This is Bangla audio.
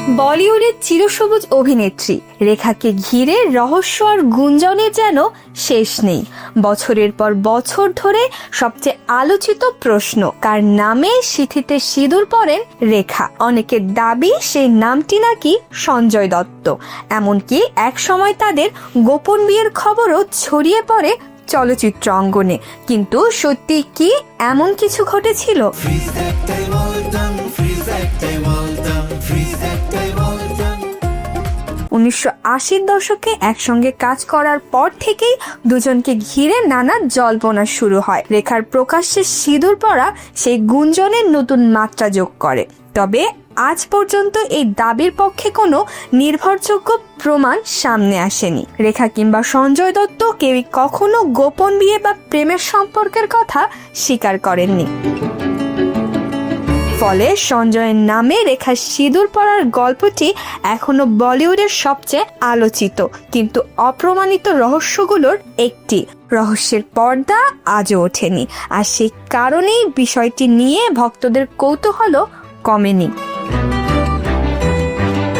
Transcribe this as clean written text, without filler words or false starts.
বলিউডের চিরসবুজ অভিনেত্রী রেখাকে ঘিরে রহস্য আর গুঞ্জনের যেন শেষ নেই। বছরের পর বছর ধরে সবচেয়ে আলোচিত প্রশ্ন, কার নামে সিঁথিতে সিঁদুর পরেন রেখা। অনেকের দাবি সেই নামটি নাকি সঞ্জয় দত্ত। এমনকি এক সময় তাদের গোপন বিয়ের খবরও ছড়িয়ে পড়ে চলচ্চিত্র অঙ্গনে। কিন্তু সত্যি কি এমন কিছু ঘটেছিল? 1980-র দশকে একসঙ্গে কাজ করার পর থেকেই দুজনকে ঘিরে নানা জল্পনা শুরু হয়। রেখার প্রকাশ্যে সিঁদুর পরা সেই গুঞ্জনের নতুন মাত্রা যোগ করে। তবে আজ পর্যন্ত এই দাবির পক্ষে কোনো নির্ভরযোগ্য প্রমাণ সামনে আসেনি। রেখা কিংবা সঞ্জয় দত্ত কেউই কখনো গোপন বিয়ে বা প্রেমের সম্পর্কের কথা স্বীকার করেননি। ফলে সঞ্জয়ের নামে রেখার সিঁদুর পরার গল্পটি এখনো বলিউডের সবচেয়ে আলোচিত কিন্তু অপ্রমাণিত রহস্যগুলোর একটি। রহস্যের পর্দা আজও ওঠেনি, আর সেই কারণেই বিষয়টি নিয়ে ভক্তদের কৌতূহলও কমেনি।